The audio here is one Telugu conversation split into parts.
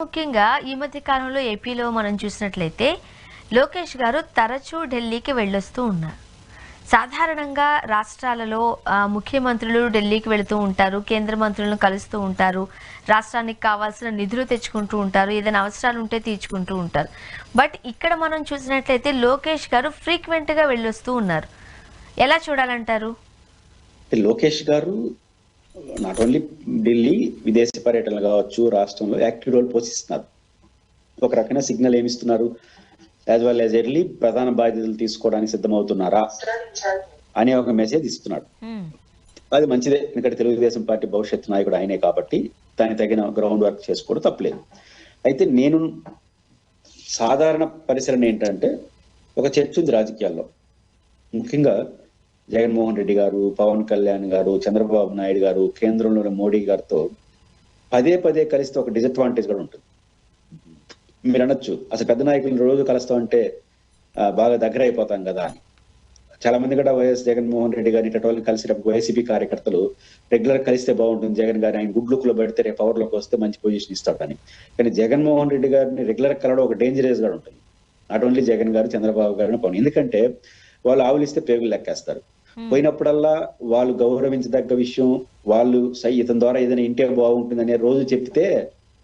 ముఖ్యంగా ఈ మధ్య కాలంలో ఏపీలో మనం చూసినట్లయితే లోకేష్ గారు తరచూ ఢిల్లీకి వెళ్ళొస్తూ ఉన్నారు. సాధారణంగా రాష్ట్రాలలో ముఖ్యమంత్రులు ఢిల్లీకి వెళుతూ ఉంటారు, కేంద్ర మంత్రులను కలుస్తూ ఉంటారు, రాష్ట్రానికి కావాల్సిన నిధులు తెచ్చుకుంటూ ఉంటారు, ఏదైనా అవసరాలు ఉంటే తీర్చుకుంటూ ఉంటారు. బట్ ఇక్కడ మనం చూసినట్లయితే లోకేష్ గారు ఫ్రీక్వెంట్గా వెళ్ళొస్తూ ఉన్నారు. ఎలా చూడాలంటారు? లోకేష్ గారు నాట్ ఓన్లీ ఢిల్లీ విదేశీ పర్యటనలు కావచ్చు, రాష్ట్రంలో యాక్టివ్ రోల్ పోషిస్తున్నారు. ఒక రకమైన సిగ్నల్ ఏమిస్తున్నారు? యాజ్ వెల్ యాజ్ ఎర్లీ ప్రధాన బాధ్యతలు తీసుకోవడానికి సిద్ధమవుతున్నారా అనే ఒక మెసేజ్ ఇస్తున్నాడు. అది మంచిదే, ఎందుకంటే తెలుగుదేశం పార్టీ భవిష్యత్తు నాయకుడు ఆయనే కాబట్టి దానికి తగిన గ్రౌండ్ వర్క్ చేసుకోవడం తప్పలేదు. అయితే నేను సాధారణ పరిశీలన ఏంటంటే, ఒక చర్చ ఉంది రాజకీయాల్లో, ముఖ్యంగా జగన్మోహన్ రెడ్డి గారు, పవన్ కళ్యాణ్ గారు, చంద్రబాబు నాయుడు గారు, కేంద్రంలోని మోడీ గారితో పదే పదే కలిస్తే ఒక డిసడ్వాంటేజ్ కూడా ఉంటుంది. మీరు అనొచ్చు, అసలు పెద్ద నాయకులను రోజు కలుస్తామంటే బాగా దగ్గర అయిపోతాం కదా అని. చాలా మంది కూడా వైఎస్ జగన్మోహన్ రెడ్డి గారిని ఇటువంటి కలిసేటప్పుడు వైసీపీ కార్యకర్తలు రెగ్యులర్ కలిస్తే బాగుంటుంది, జగన్ గారిని ఆయన గుడ్ లుక్ లో పెడితే రేపు పవర్ లోకి వస్తే మంచి పొజిషన్ ఇస్తాడని. కానీ జగన్మోహన్ రెడ్డి గారిని రెగ్యులర్ కలవడం ఒక డేంజరస్ గా ఉంటుంది. నాట్ ఓన్లీ జగన్ గారు, చంద్రబాబు గారిని పవన్, ఎందుకంటే వాళ్ళు ఆవులిస్తే పేగులు లెక్కేస్తారు. పోయినప్పుడల్లా వాళ్ళు గౌరవించదగ్గ విషయం, వాళ్ళు ఇతని ద్వారా ఏదైనా ఇంటే బాగుంటుందనే రోజు చెప్తే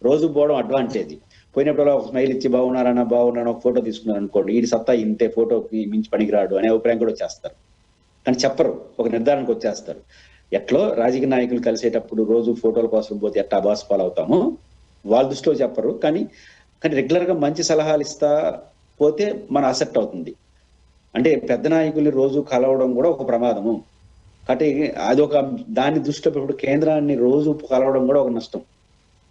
రోజు పోవడం అడ్వాంటేజ్. పోయినప్పుడు ఒక స్మైల్ ఇచ్చి బాగున్నారని ఒక ఫోటో తీసుకున్నారు అనుకోండి, ఈ సత్తా ఇంతే, ఫోటోకి మించి పనికిరాడు అనే అభిప్రాయం కూడా వచ్చేస్తారు. కానీ చెప్పరు, ఒక నిర్ధారణకు వచ్చేస్తారు. ఎట్లో రాజకీయ నాయకులు కలిసేటప్పుడు రోజు ఫోటోల కోసం పోతే ఎట్టా బాస్ పాలవుతామో వాళ్ళ దృష్టిలో చెప్పరు. కానీ రెగ్యులర్ గా మంచి సలహాలు ఇస్తా పోతే మన అసెప్ట్ అవుతుంది. అంటే పెద్ద నాయకుల్ని రోజు కలవడం కూడా ఒక ప్రమాదము. కాబట్టి అదొక దాన్ని దృష్టిలో పెట్టుకుంటే కేంద్రాన్ని రోజు కలవడం కూడా ఒక నష్టం.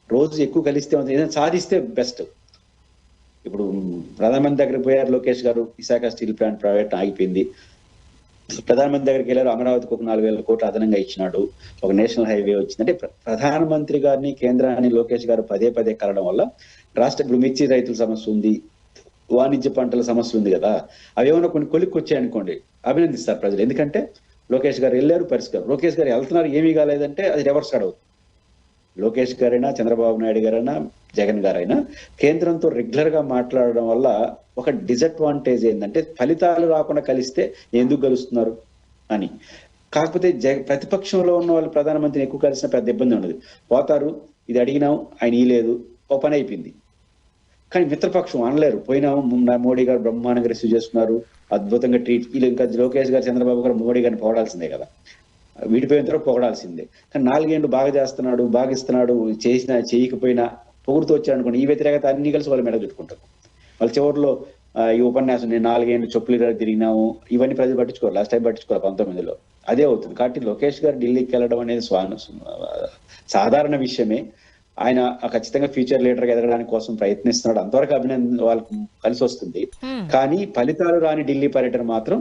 రోజు ఎక్కువ కలిస్తే ఏదైనా సాధిస్తే బెస్ట్. ఇప్పుడు ప్రధానమంత్రి దగ్గరికి పోయారు లోకేష్ గారు, విశాఖ స్టీల్ ప్లాంట్ ప్రైవేట్ ఆగిపోయింది. ప్రధానమంత్రి దగ్గరికి వెళ్ళారు, అమరావతికి ఒక 4,000 కోట్లు అదనంగా ఇచ్చినాడు, ఒక నేషనల్ హైవే వచ్చింది. అంటే ప్రధానమంత్రి గారిని, కేంద్రాన్ని లోకేష్ గారు పదే పదే కలవడం వల్ల రాష్ట్ర ఇప్పుడు మిర్చి రైతుల సమస్య ఉంది, వాణిజ్య పంటల సమస్య ఉంది కదా, అవి ఏమైనా కొన్ని కొలిక్కి వచ్చాయనుకోండి అభినందిస్తారు ప్రజలు. ఎందుకంటే లోకేష్ గారు వెళ్ళారు, పరిష్కారం. లోకేష్ గారు వెళ్తున్నారు, ఏమీ కాలేదంటే అది రివర్స్ అవుతుంది. లోకేష్ గారైనా, చంద్రబాబు నాయుడు గారైనా, జగన్ గారైనా కేంద్రంతో రెగ్యులర్ గా మాట్లాడడం వల్ల ఒక డిసడ్వాంటేజ్ ఏంటంటే, ఫలితాలు రాకుండా కలిస్తే ఎందుకు కలుస్తున్నారు అని. కాకపోతే ప్రతిపక్షంలో ఉన్న వాళ్ళు ప్రధానమంత్రిని ఎక్కువ కలిసిన పెద్ద ఇబ్బంది ఉండదు, పోతారు, ఇది అడిగినాం ఆయన ఇలేదు, ఓ పని అయిపోయింది. కానీ మిత్రపక్షం అనలేరు, పోయినాము, మోడీ గారు బ్రహ్మాండంగా రిసీవ్ చేసుకున్నారు, అద్భుతంగా ట్రీట్. వీళ్ళు ఇంకా లోకేష్ గారు, చంద్రబాబు గారు మోడీ గారిని పొగడాల్సిందే కదా, విడిపోయిన తర్వాత పొగడాల్సిందే. కానీ 4 ఏళ్ళు బాగా చేస్తున్నాడు, బాగా ఇస్తున్నాడు, చేసినా చేయకపోయినా పొగుడుతూ వచ్చాడు అనుకోండి, ఈ వ్యతిరేకత అన్ని కలిసి వాళ్ళు మెడ చుట్టుకుంటారు. వాళ్ళ చివరిలో ఈ ఉపన్యాసం, నేను 4 ఏళ్ళు చెప్పులు తిరిగినాము, ఇవన్నీ ప్రజలు పట్టించుకోరు, లాస్ట్ టైం పట్టించుకోరు 19లో, అదే అవుతుంది. కాబట్టి లోకేష్ గారు ఢిల్లీకి వెళ్ళడం అనేది సాధారణ విషయమే. ఆయన ఖచ్చితంగా ఫ్యూచర్ లీడర్ గా ఎదగడానికి కోసం ప్రయత్నిస్తున్నాడు, అంతవరకు వాళ్ళకు కలిసి వస్తుంది. కానీ ఫలితాలు రాని ఢిల్లీ పర్యటన మాత్రం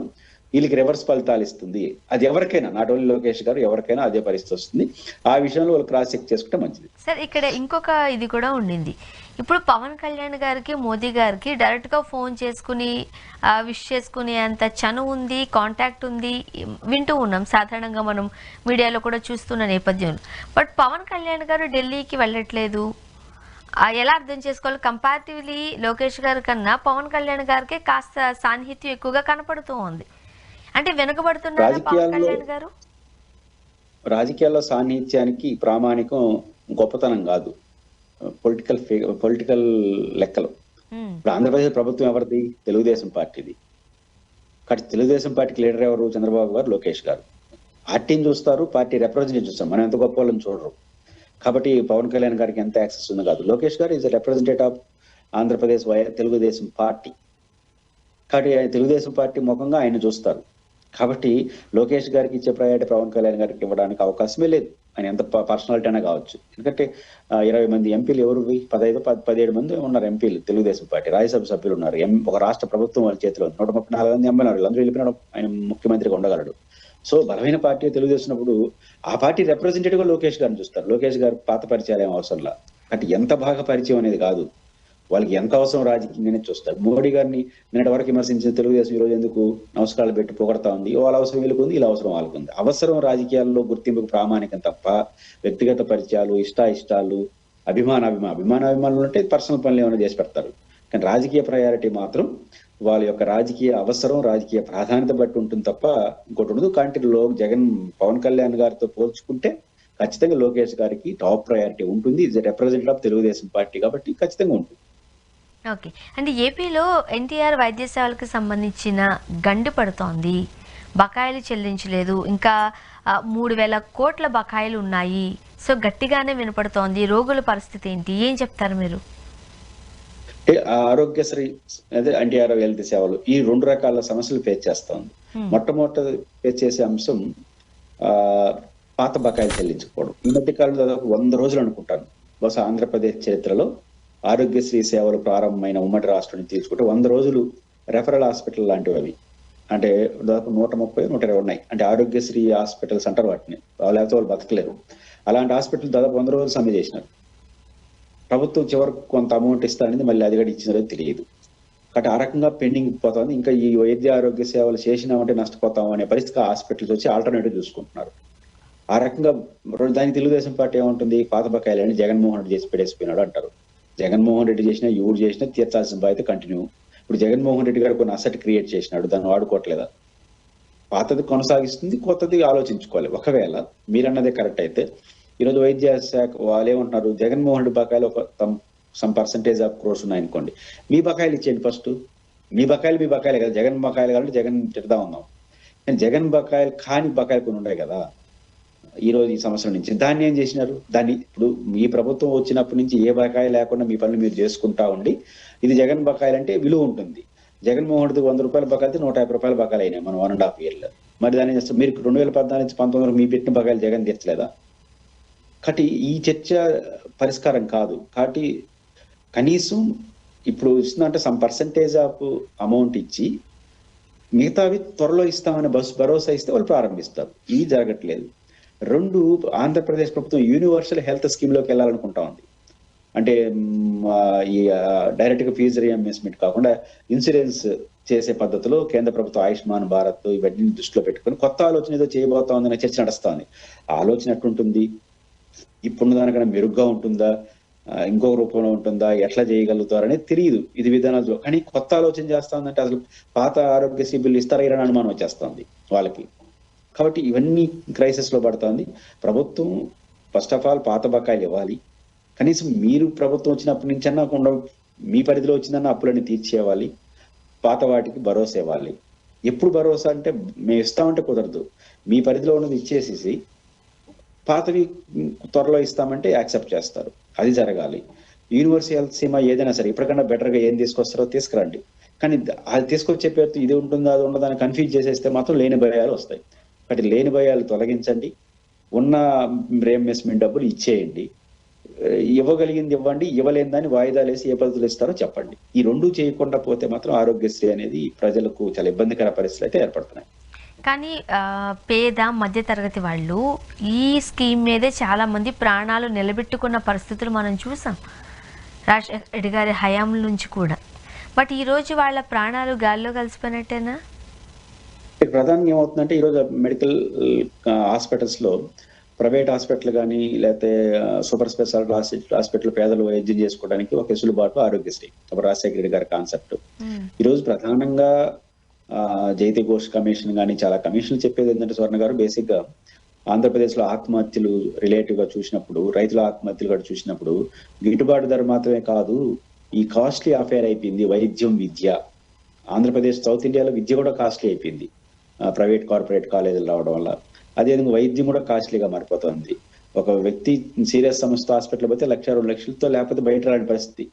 వీళ్ళకి రివర్స్ ఫలితాలు ఇస్తుంది. అది ఎవరికైనా, నాట్ ఓన్లీ లోకేష్ గారు, ఎవరికైనా అదే పరిస్థితి వస్తుంది. ఆ విషయంలో వాళ్ళు క్రాస్ చెక్ చేసుకుంటే మంచిది. సార్, ఇక్కడ ఇంకొక ఇది కూడా ఉండింది. ఇప్పుడు పవన్ కళ్యాణ్ గారికి, మోదీ గారికి డైరెక్ట్ గా ఫోన్ చేసుకుని విష్ చేసుకునే అంత చనువు ఉంది, కాంటాక్ట్ ఉంది, వింటూ ఉన్నాం సాధారణంగా, మనం మీడియాలో కూడా చూస్తున్న నేపథ్యంలో. బట్ పవన్ కళ్యాణ్ గారు ఢిల్లీకి వెళ్ళట్లేదు, ఎలా అర్థం చేసుకోవాలి? కంపారిటివ్లీ లోకేష్ గారి కన్నా పవన్ కళ్యాణ్ గారికి కాస్త సాన్నిహిత్యం ఎక్కువగా కనపడుతూ ఉంది. అంటే వెనుకబడుతున్నారు పవన్ కళ్యాణ్ గారు? రాజకీయాల్లో సాన్నిహిత్యానికి ప్రామాణికం గొప్పతనం కాదు, పొలిటికల్ లెక్కలు. ఇప్పుడు ఆంధ్రప్రదేశ్ ప్రభుత్వం ఎవరిది? తెలుగుదేశం పార్టీది. కాబట్టి తెలుగుదేశం పార్టీకి లీడర్ ఎవరు? చంద్రబాబు గారు, లోకేష్ గారు. పార్టీని చూస్తారు, పార్టీ రిప్రజెంటేటివ్ చూస్తారు, మనం ఎంత గొప్ప వాళ్ళని చూడరు. కాబట్టి పవన్ కళ్యాణ్ గారికి ఎంత యాక్సెస్ ఉందో కాదు. లోకేష్ గారు is representative of Andhra Pradesh Telugu Desam party. కాబట్టి తెలుగుదేశం పార్టీ ముఖంగా ఆయన చూస్తారు. కాబట్టి లోకేష్ గారికి ఇచ్చే ప్రయారిటీ పవన్ కళ్యాణ్ గారికి ఇవ్వడానికి అవకాశమే లేదు, ఆయన ఎంత పర్సనాలిటీ అయినా కావచ్చు. ఎందుకంటే 20 మంది ఎంపీలు, ఎవరు 15-17 మంది ఉన్నారు ఎంపీలు తెలుగుదేశం పార్టీ, రాజ్యసభ సభ్యులు ఉన్నారు, ఒక రాష్ట్ర ప్రభుత్వం వాళ్ళ చేతిలో 134 మంది ఎంపీలు, అందరూ వెళ్ళిపోయినాడు, ఆయన ముఖ్యమంత్రిగా ఉండగలడు. సో బలమైన పార్టీ తెలుగుదేశం, ఆ పార్టీ రిప్రజెంటేటివ్ గా లోకేష్ గారిని చూస్తారు. లోకేష్ గారు పాత పరిచయాలు ఏం అవసరంలా, అంటే ఎంత బాగా పరిచయం అనేది కాదు, వాళ్ళకి ఎంత అవసరం రాజకీయంగానే చూస్తారు. మోడీ గారిని నిన్నటి వరకు విమర్శించిన తెలుగుదేశం ఈరోజు ఎందుకు నమస్కారాలు పెట్టి పొగడతా ఉంది? వాళ్ళ అవసరం వీళ్ళకుంది, ఇలా అవసరం వాళ్ళకుంది. అవసరం రాజకీయాల్లో గుర్తింపుకు ప్రామాణికం తప్ప వ్యక్తిగత పరిచయాలు, ఇష్టాలు అభిమానులు అంటే పర్సనల్ పనులు ఏమైనా చేసి పెడతారు. కానీ రాజకీయ ప్రయారిటీ మాత్రం వాళ్ళ యొక్క రాజకీయ అవసరం, రాజకీయ ప్రాధాన్యత బట్టి ఉంటుంది తప్ప ఇంకోటి ఉండదు. కాబట్టి పవన్ కళ్యాణ్ గారితో పోల్చుకుంటే ఖచ్చితంగా లోకేష్ గారికి టాప్ ప్రయారిటీ ఉంటుంది. Is representative of Telugu Desam party కాబట్టి ఖచ్చితంగా ఉంటుంది. ఓకే. అంటే ఏపీలో ఎన్టీఆర్ వైద్య సేవలకు సంబంధించిన గండి పడుతోంది, బకాయిలు చెల్లించలేదు, ఇంకా 3,000 కోట్ల బకాయిలు ఉన్నాయి. సో గట్టిగానే వినపడుతోంది. రోగుల పరిస్థితి ఏంటి, ఏం చెప్తారు మీరు? అంటే ఆరోగ్యశ్రీ అదే ఎన్టీఆర్ హెల్త్ సేవలు ఈ 2 రకాల సమస్యలు ఫేస్ చేస్తా ఉంది. మొట్టమొదటి ఫేస్ చేసే అంశం పాత బకాయిలు చెల్లించకపోవడం. ఈ మధ్య కాలంలో దాదాపు 100 రోజులు అనుకుంటాను బహుశా ఆంధ్రప్రదేశ్ చరిత్రలో ఆరోగ్యశ్రీ సేవలు ప్రారంభమైన ఉమ్మడి రాష్ట్రం నుంచి తీసుకుంటే 100 రోజులు రెఫరల్ హాస్పిటల్ లాంటివి అవి. అంటే దాదాపు 130, 120 ఉన్నాయి. అంటే ఆరోగ్యశ్రీ హాస్పిటల్స్ అంటారు వాటిని, లేకపోతే వాళ్ళు బతకలేరు. అలాంటి హాస్పిటల్ దాదాపు 100 రోజులు సమ్మె చేసినారు. ప్రభుత్వం చివరికి కొంత అమౌంట్ ఇస్తానని మళ్ళీ అది కూడా ఇచ్చినారో తెలియదు. కాబట్టి ఆ రకంగా పెండింగ్ పోతుంది. ఇంకా ఈ వైద్య ఆరోగ్య సేవలు చేసినామంటే నష్టపోతాం అనే పరిస్థితి హాస్పిటల్స్ వచ్చి ఆల్టర్నేటివ్ చూసుకుంటున్నారు. ఆ రకంగా దానికి తెలుగుదేశం పార్టీ ఏమంటుంది, పాత బకాయిలని జగన్మోహన్ రెడ్డి చేసి పెట్టేసిపోయినాడు అంటారు. జగన్మోహన్ రెడ్డి చేసినా ఎవరు చేసినా తీర్చాల్సిన బాధ్యత కంటిన్యూ. ఇప్పుడు జగన్మోహన్ రెడ్డి గారు కొన్ని అసెట్ క్రియేట్ చేసినాడు, దాన్ని వాడుకోవట్లేదా? పాతది కొనసాగిస్తుంది, కొత్తది ఆలోచించుకోవాలి. ఒకవేళ మీరన్నదే కరెక్ట్ అయితే ఈరోజు వైద్య శాఖ వాళ్ళు ఏమంటున్నారు, జగన్మోహన్ రెడ్డి బకాయిలు సమ్ పర్సంటేజ్ ఆఫ్ క్రోర్స్ ఉన్నాయనుకోండి, మీ బకాయిలు ఇచ్చేయండి ఫస్ట్. మీ బకాయిలే కదా, జగన్ బకాయిలు కాబట్టి జగన్ తిడతా ఉన్నాం. కానీ జగన్ బకాయిలు కాని బకాయిలు కొన్ని ఉన్నాయి కదా ఈ రోజు ఈ సంవత్సరం నుంచి. దాన్ని ఏం చేసినారు? దాన్ని ఇప్పుడు మీ ప్రభుత్వం వచ్చినప్పటి నుంచి ఏ బకాయి లేకుండా మీ పనులు మీరు చేసుకుంటా ఉండి, ఇది జగన్ బకాయిలు అంటే విలువ ఉంటుంది. జగన్మోహన్ రెడ్డి 100 రూపాయల బకాయిలు 150 రూపాయల బకాయిలు అయినాయి మనం 1.5 years. మరి దాన్ని మీరు 2014 నుంచి 19 మీ పెట్టిన బకాయిలు జగన్ తీర్చలేదా? కాబట్టి ఈ చర్చ పరిష్కారం కాదు. కాబట్టి కనీసం ఇప్పుడు ఇస్తుందంటే సమ్ పర్సంటేజ్ ఆఫ్ అమౌంట్ ఇచ్చి మిగతావి త్వరలో ఇస్తామని భరోసా ఇస్తే వాళ్ళు ప్రారంభిస్తారు. ఇది జరగట్లేదు. 2, ఆంధ్రప్రదేశ్ ప్రభుత్వం యూనివర్సల్ హెల్త్ స్కీమ్ లోకి వెళ్ళాలనుకుంటా ఉంది. అంటే ఈ డైరెక్ట్ గా ఫీజు రియంబర్స్మెంట్ కాకుండా ఇన్సూరెన్స్ చేసే పద్ధతిలో కేంద్ర ప్రభుత్వం ఆయుష్మాన్ భారత్ ఇవన్నీ దృష్టిలో పెట్టుకుని కొత్త ఆలోచన ఏదో చేయబోతా ఉందనే చర్చ నడుస్తుంది. ఆలోచన ఎట్లుంటుంది, ఇప్పుడు దానికన్నా మెరుగ్గా ఉంటుందా, ఇంకొక రూపంలో ఉంటుందా, ఎట్లా చేయగలుగుతారు అనేది తెలియదు ఇది విధానాలు. కానీ కొత్త ఆలోచన చేస్తా ఉందంటే అసలు పాత ఆరోగ్యశ్రీ బిల్లు ఇస్తారా అనుమానం వచ్చేస్తుంది వాళ్ళకి. కాబట్టి ఇవన్నీ క్రైసిస్ లో పడుతుంది. ప్రభుత్వం ఫస్ట్ ఆఫ్ ఆల్ పాత బకాయిలు ఇవ్వాలి. కనీసం మీరు ప్రభుత్వం వచ్చినప్పటి నుంచి అన్నా మీ పరిధిలో వచ్చిందన్న అప్పులని తీర్చేయాలి. పాత వాటికి భరోసా ఇవ్వాలి. ఎప్పుడు భరోసా అంటే మేము ఇస్తామంటే కుదరదు. మీ పరిధిలో ఉన్నది ఇచ్చేసేసి పాతవి త్వరలో ఇస్తామంటే యాక్సెప్ట్ చేస్తారు. అది జరగాలి. యూనివర్సల్ హెల్త్ సీమా ఏదైనా సరే ఇప్పటికన్నా బెటర్గా ఏం తీసుకొస్తారో తీసుకురండి. కానీ అది తీసుకొచ్చే పేరుతో ఇది ఉంటుందా అది ఉండదని కన్ఫ్యూజ్ చేసేస్తే మాత్రం లేని భయాలు వస్తాయి. కాబట్టి లేని భయాలు తొలగించండి. ఉన్న రియంబర్స్మెంట్ డబ్బులు ఇచ్చేయండి. ఇవ్వగలిగింది ఇవ్వండి, ఇవ్వలేదని వాయిదాలు వేసి ఏ పద్ధతులు ఇస్తారో చెప్పండి. ఈ 2 చేయకుండా పోతే మాత్రం ఆరోగ్యశ్రీ అనేది ప్రజలకు చాలా ఇబ్బందికర పరిస్థితులు అయితే ఏర్పడుతున్నాయి. కానీ పేద మధ్య తరగతి వాళ్ళు ఈ స్కీమ్ మీదే చాలా మంది ప్రాణాలు నిలబెట్టుకున్న పరిస్థితులు మనం చూసాం రాజశేఖర రెడ్డి గారి హయాం నుంచి కూడా. బట్ ఈ రోజు వాళ్ళ ప్రాణాలు గాల్లో కలిసిపోయినట్టేనా? ప్రధానంగా ఏమవుతుందంటే ఈరోజు మెడికల్ హాస్పిటల్స్ లో ప్రైవేట్ హాస్పిటల్ కానీ లేకపోతే సూపర్ స్పెషాలిటీ హాస్పిటల్ పేదలు వైద్యం చేసుకోవడానికి ఒక వెసులుబాటు ఆరోగ్యశ్రీ రాజశేఖర రెడ్డి గారి కాన్సెప్ట్. ఈరోజు ప్రధానంగా జైతి ఘోష్ కమిషన్ కానీ చాలా కమిషన్లు చెప్పేది ఏంటంటే స్వర్ణ గారు బేసిక్ గా ఆంధ్రప్రదేశ్ లో ఆత్మహత్యలు రిలేటివ్ గా చూసినప్పుడు, రైతుల ఆత్మహత్యలు కూడా చూసినప్పుడు గిట్టుబాటు ధర మాత్రమే కాదు, ఈ కాస్ట్లీ అఫేర్ అయిపోయింది వైద్యం, విద్య. ఆంధ్రప్రదేశ్ సౌత్ ఇండియాలో విద్య కూడా కాస్ట్లీ అయిపోయింది ప్రైవేట్ కార్పొరేట్ కాలేజీలు రావడం వల్ల. అదేవిధంగా వైద్యం కూడా కాస్ట్లీగా మారిపోతుంది. ఒక వ్యక్తి సీరియస్ సమస్య హాస్పిటల్ పోతే 1-2 లక్షలతో లేకపోతే బయట రాని పరిస్థితి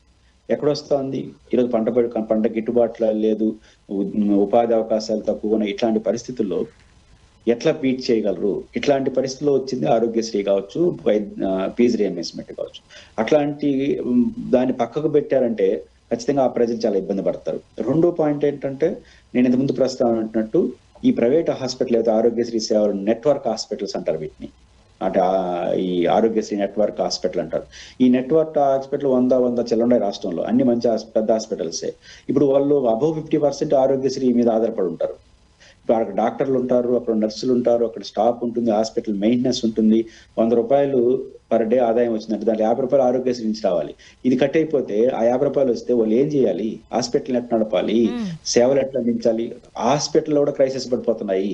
ఎక్కడొస్తుంది. ఈరోజు పంట గిట్టుబాటు లేదు, ఉపాధి అవకాశాలు తక్కువ ఉన్నాయి. ఇట్లాంటి పరిస్థితుల్లో ఎట్లా బీట్ చేయగలరు? ఇట్లాంటి పరిస్థితుల్లో వచ్చింది ఆరోగ్యశ్రీ కావచ్చు, ఫీజు రియంబర్స్మెంట్ కావచ్చు. అట్లాంటి దాన్ని పక్కకు పెట్టారంటే ఖచ్చితంగా ఆ ప్రజలు చాలా ఇబ్బంది పడతారు. 2వ పాయింట్ ఏంటంటే నేను ఇంతకుముందు ప్రస్తావన అంటున్నట్టు ఈ ప్రైవేట్ హాస్పిటల్ అయితే ఆరోగ్యశ్రీ సేవలు నెట్వర్క్ హాస్పిటల్స్ అంటారు వీటిని. అంటే ఈ ఆరోగ్యశ్రీ నెట్వర్క్ హాస్పిటల్ అంటారు. ఈ నెట్వర్క్ హాస్పిటల్ 100 చెల్లుండాయి రాష్ట్రంలో, అన్ని మంచి పెద్ద హాస్పిటల్సే. ఇప్పుడు వాళ్ళు అబౌవ్ 50% ఆరోగ్యశ్రీ మీద ఆధారపడి ఉంటారు. ఇప్పుడు అక్కడ డాక్టర్లు ఉంటారు, అక్కడ నర్సులు ఉంటారు, అక్కడ స్టాఫ్ ఉంటుంది, హాస్పిటల్ మెయింటెనెన్స్ ఉంటుంది. 100 రూపాయలు పర్ డే ఆదాయం వచ్చిందంటే దాంట్లో 50 రూపాయలు ఆరోగ్యశ్రీ నుంచి రావాలి. ఇది కట్ అయిపోతే ఆ 50 రూపాయలు వస్తే వాళ్ళు ఏం చేయాలి? హాస్పిటల్ ఎట్లా నడపాలి? సేవలు ఎట్లా అందించాలి? హాస్పిటల్ కూడా క్రైసిస్ పడిపోతున్నాయి.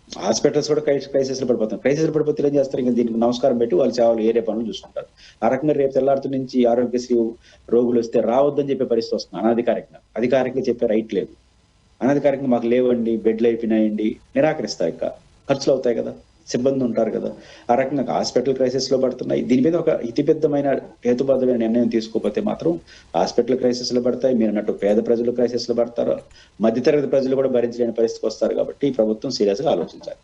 హాస్పిటల్స్ కూడా క్రైసిస్ లో పడిపోతాయి. క్రైసిస్ పడిపోతే ఏం చేస్తారు? ఇంకా దీనికి నమస్కారం పెట్టి వాళ్ళ సేవలు ఏరే పనులు చూసుకుంటారు. ఆ రకంగా రేపు తెల్లారితో నుంచి ఆరోగ్యశ్రీ రోగులు వస్తే రావద్దని చెప్పే పరిస్థితి వస్తుంది అనాధికారికంగా. అధికారికంగా చెప్పే రైట్ లేదు. అనధికారికంగా మాకు లేవండి, బెడ్లు అయిపోయినాయండి, నిరాకరిస్తాయి. ఇంకా ఖర్చులు అవుతాయి కదా, సిబ్బంది ఉంటారు కదా. ఆ రకంగా హాస్పిటల్ క్రైసిస్ లో పడుతున్నాయి. దీని మీద ఒక ఇతిబద్ధమైన హేతుబద్ధమైన నిర్ణయం తీసుకోకపోతే మాత్రం హాస్పిటల్ క్రైసిస్ లో పడతాయి. మీరు అన్నట్టు పేద ప్రజలు క్రైసిస్ లో పడతారు, మధ్యతరగతి ప్రజలు కూడా భరించలేని పరిస్థితికి వస్తారు. కాబట్టి ఈ ప్రభుత్వం సీరియస్ గా ఆలోచించాలి.